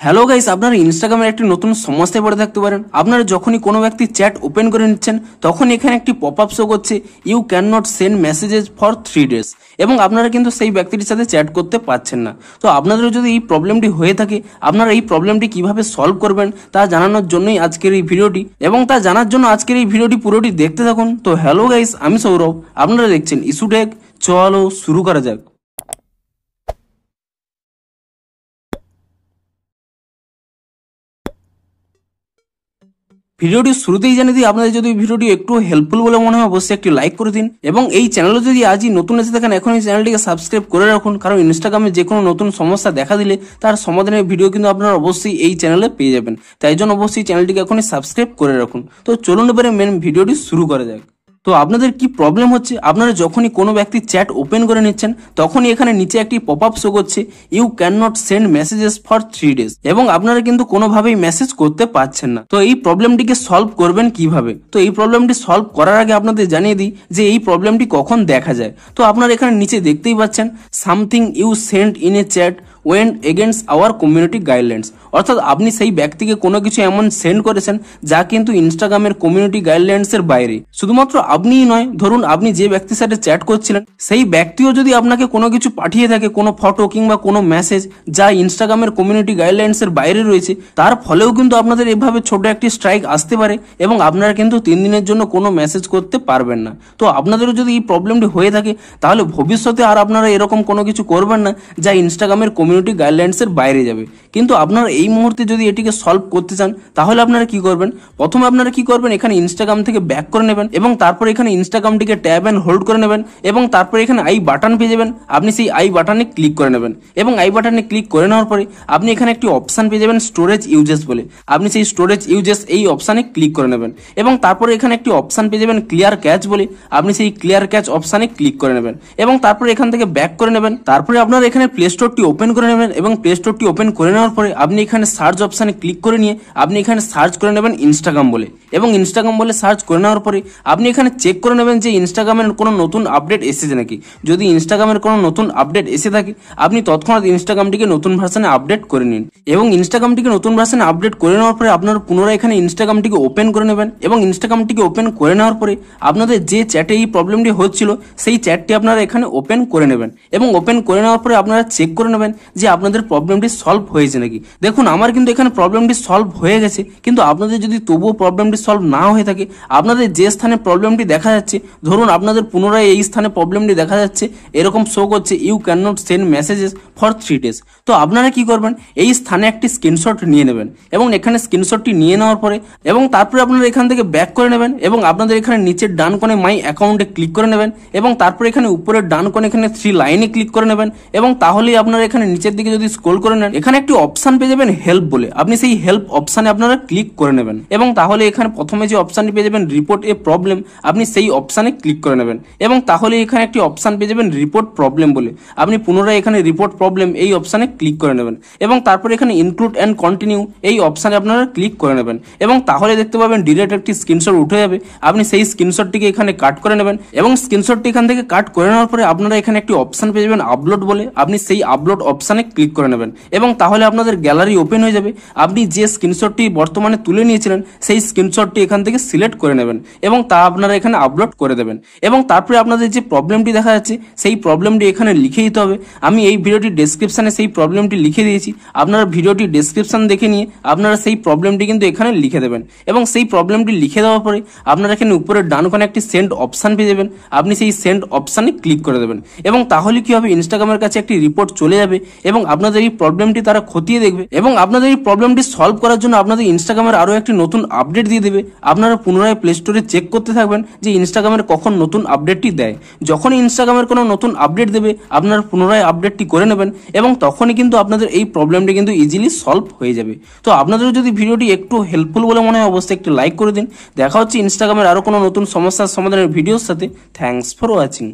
Hello guys, আপনারা ইনস্টাগ্রামের একটি নতুন সমস্যায় পড়ে থাকতে পারেন। আপনারা যখনই কোনো ব্যক্তি চ্যাট ওপেন করে নিচ্ছেন তখন এখানে একটি পপ আপ শো করছে you can not send messages for 3 days এবং আপনারা কিন্তু সেই ব্যক্তিটির সাথে চ্যাট করতে পারছেন না। তো আপনাদের যদি এই প্রবলেমটি হয়ে থাকে, আপনারা এই প্রবলেমটি কিভাবে সলভ করবেন তা জানানোর জন্যই আজকের এই ভিডিওটি, এবং তা জানার জন্য আজকের এই ভিডিওটি পুরোটি দেখতে থাকুন। তো হ্যালো গাইস, আমি সৌরভ, আপনারা দেখছেন ইস্যু টেক। চলো শুরু করা যাক। ভিডিওটি শুরুতেই জানিয়ে দিই, আপনাদের যদি ভিডিওটি একটু হেল্পফুল বলে মনে হয় অবশ্যই একটি লাইক করে দিন, এবং এই চ্যানেলে যদি আজই নতুন এসে থাকেন এখন এই চ্যানেলটিকে সাবস্ক্রাইব করে রাখুন, কারণ ইনস্টাগ্রামে যে কোনো নতুন সমস্যা দেখা দিলে তার সমাধানের ভিডিও কিন্তু আপনারা অবশ্যই এই চ্যানেলে পেয়ে যাবেন। তাই জন্য অবশ্যই চ্যানেলটিকে এখনই সাবস্ক্রাইব করে রাখুন। তো চলুন এবারে মেন ভিডিওটি শুরু করা যাক। তো আপনাদের কি প্রবলেম হচ্ছে, আপনারা যখনই কোনো ব্যক্তি চ্যাট ওপেন করে নিচ্ছেন তখনই এখানে নিচে একটি পপ আপ শো করছে you can not send messages for 3 days এবং আপনারা কিন্তু কোনোভাবেই মেসেজ করতে পারছেন না। তো এই প্রবলেমটিকে সলভ করবেন কিভাবে? তো এই প্রবলেমটি সলভ করার আগে আপনাদের জানিয়ে দিই যে এই প্রবলেমটি কখন দেখা যায়। তো আপনারা এখানে নিচে দেখতেই পাচ্ছেন something you send in a chat went against our community guidelines, অর্থাৎ আপনি সেই ব্যক্তিকে কোনো কিছু এমন সেন্ড করেছেন যা কিন্তু ইনস্টাগ্রামের কমিউনিটি গাইডলাইন্সের বাইরে। শুধুমাত্র আপনিই নয়, ধরুন আপনি যে ব্যক্তির সাথে চ্যাট করছিলেন সেই ব্যক্তিও যদি আপনাকে কোনো কিছু পাঠিয়ে থাকে, কোনো ফটো কিংবা কোনো মেসেজ যা ইনস্টাগ্রামের কমিউনিটি গাইডলাইন্সের বাইরে রয়েছে, তার ফলেও কিন্তু আপনাদের এভাবে ছোট একটি স্ট্রাইক আসতে পারে এবং আপনারা কিন্তু 3 দিনের জন্য কোনো মেসেজ করতে পারবেন না। তো আপনাদেরও যদি এই প্রবলেমটি হয়ে থাকে তাহলে ভবিষ্যতে আর আপনারা এরকম কোনো কিছু করবেন না যা ইনস্টাগ্রামের কমিউনিটি গাইডলাইন্সের বাইরে যাবে। কিন্তু আপনারা এই মুহূর্তে যদি এটিকে সলভ করতে চান তাহলে আপনারা কি করবেন? প্রথমে আপনারা কি করবেন, এখানে ইনস্টাগ্রাম থেকে ব্যাক করে নেবেন এবং তারপর এখানে ইনস্টাগ্রামটিকে ট্যাব এন্ড হোল্ড করে নেবেন এবং তারপর এখানে আই বাটন পেয়ে যাবেন। আপনি সেই আই বাটনে ক্লিক করে নেবেন এবং আই বাটনে ক্লিক করে নেওয়ার পরে আপনি এখানে একটি অপশন পেয়ে যাবেন স্টোরেজ ইউজেস বলে। আপনি সেই স্টোরেজ ইউজেস এই অপশনে ক্লিক করে নেবেন এবং তারপরে এখানে একটি অপশন পেয়ে যাবেন ক্লিয়ার ক্যাচ বলে। আপনি সেই ক্লিয়ার ক্যাচ অপশনে ক্লিক করে নেবেন এবং তারপরে এখান থেকে ব্যাক করে নেবেন। তারপরে আপনারা এখানে প্লে স্টোরটি ওপেন করে নেবেন এবং প্লে স্টোরটি ওপেন করে নেওয়ার পরে আপনি এখানে সার্চ অপশনে ক্লিক করে নিয়ে আপনি এখানে সার্চ করে নেবেন ইনস্টাগ্রাম বলে, এবং ইনস্টাগ্রাম বলে সার্চ করে নেওয়ার পরে আপনি এখানে চেক করে নেবেন যে ইনস্টাগ্রামের কোনো নতুন আপডেট এসেছে নাকি। যদি ইনস্টাগ্রামের কোনো নতুন আপডেট এসে থাকে আপনি তৎক্ষণাৎ ইনস্টাগ্রামটিকে নতুন ভার্সনে আপডেট করে নিন, এবং ইনস্টাগ্রামটিকে নতুন ভার্সনে আপডেট করে নেওয়ার পরে আপনারা পুনরায় এখানে ইনস্টাগ্রামটিকে ওপেন করে নেবেন এবং ইনস্টাগ্রামটিকে ওপেন করে নেওয়ার পরে আপনাদের যে চ্যাটে এই প্রবলেমটি হচ্ছিল সেই চ্যাটটি আপনারা এখানে ওপেন করে নেবেন এবং ওপেন করে নেওয়ার পরে আপনারা চেক করে নেবেন যে আপনাদের প্রবলেমটি সলভ হয়েছে নাকি। দেখুন আমার কিন্তু এখানে প্রবলেমটি সলভ হয়ে গেছে, কিন্তু আপনাদের যদি তবুও প্রবলেমটি সলভ না হয়ে থাকে, আপনাদের যে স্থানে প্রবলেমটি দেখা যাচ্ছে, ধরুন আপনাদের পুনরায় এই স্থানে প্রবলেমটি দেখা যাচ্ছে এরকম শো করছে you can not send messages for 3 days, তো আপনারা কি করবেন, এই স্থানে একটি স্ক্রিনশট নিয়ে নেবেন এবং এখানে স্ক্রিনশটটি নিয়ে নেওয়ার পরে এবং তারপরে আপনারা এখান থেকে ব্যাক করে নেবেন এবং আপনাদের এখানে নিচের ডান কোণে মাই অ্যাকাউন্টে ক্লিক করে নেবেন এবং তারপরে এখানে উপরের ডান কোণে এখানে 3 লাইনে ক্লিক করে নেবেন এবং তাহলেই আপনারা এখানে নিচের দিকে যদি স্ক্রল করে নেন এখানে একটি অপশন পেয়ে যাবেন হেল্প বলে। আপনি সেই হেল্প অপশনে আপনারা ক্লিক করে নেবেন এবং তাহলে এখানে প্রথমে যে অপশনটি পেয়ে যাবেন রিপোর্ট এ প্রবলেম, আপনি সেই অপশনে ক্লিক করে নেবেন এবং তাহলে এখানে একটি অপশন পেয়ে যাবেন রিপোর্ট প্রবলেম বলে। আপনি পুনরায় এখানে রিপোর্ট প্রবলেম এই অপশনে ক্লিক করে নেবেন এবং তারপরে এখানে ইনক্লুড এন্ড কন্টিনিউ এই অপশনে আপনারা ক্লিক করে নেবেন এবং তাহলে দেখতে পাবেন ডিরেক্ট একটি স্ক্রিনশট উঠে যাবে। আপনি সেই স্ক্রিনশটটিকে এখানে কাট করে নেবেন এবং স্ক্রিনশটটি এখান থেকে কাট করে নেওয়ার পরে আপনারা এখানে একটি অপশন পেয়ে যাবেন আপলোড বলে। আপনি সেই আপলোড অপশনে ক্লিক করে নেবেন এবং তাহলে আপনাদের গ্যালারি ওপেন হয়ে যাবে। আপনি যে স্ক্রিনশটটি বর্তমানে তুলে নিয়েছিলেন সেই স্ক্রিনশটটি এখান থেকে সিলেক্ট করে নেবেন এবং তা আপনারা এখানে আপলোড করে দেবেন এবং তারপরে আপনাদের যে প্রবলেমটি দেখা যাচ্ছে সেই প্রবলেমটি এখানে লিখে দিতে হবে। আমি এই ভিডিওটি ডেসক্রিপশনে সেই প্রবলেমটি লিখে দিয়েছি, আপনারা ভিডিওটি ডেসক্রিপশন দেখে নিয়ে আপনারা সেই প্রবলেমটি কিন্তু এখানে লিখে দেবেন এবং সেই প্রবলেমটি লিখে দেওয়ার পরে আপনারা এখানে উপরের ডান কোণে একটি সেন্ড অপশন পেয়ে যাবেন। আপনি সেই সেন্ড অপশনে ক্লিক করে দেবেন এবং তাহলে কি হবে, ইনস্টাগ্রামের কাছে একটি রিপোর্ট চলে যাবে এবং আপনাদের এই প্রবলেমটি তারা খতিয়ে দেখবে এবং আপনাদের এই প্রবলেমটি সলভ করার জন্য আপনাদের ইনস্টাগ্রামের আরো একটি নতুন আপডেট দিয়ে দেবে। আপনারা পুনরায় প্লে স্টোরে চেক করতে থাকবেন যে ইনস্টাগ্রামের কখন নতুন আপডেটটি দেয়। যখনই ইনস্টাগ্রামের কোনো নতুন আপডেট দেবে আপনারা পুনরায় আপডেটটি করে নেবেন এবং তখনই কিন্তু আপনাদের এই প্রবলেমটি কিন্তু ইজিলি সলভ হয়ে যাবে। তো আপনাদের যদি ভিডিওটি একটু হেল্পফুল বলে মনে হয় অবশ্যই একটি লাইক করে দিন। দেখা হচ্ছে ইনস্টাগ্রামের আরো কোনো নতুন সমস্যার সমাধানের ভিডিওর সাথে। Thanks for watching.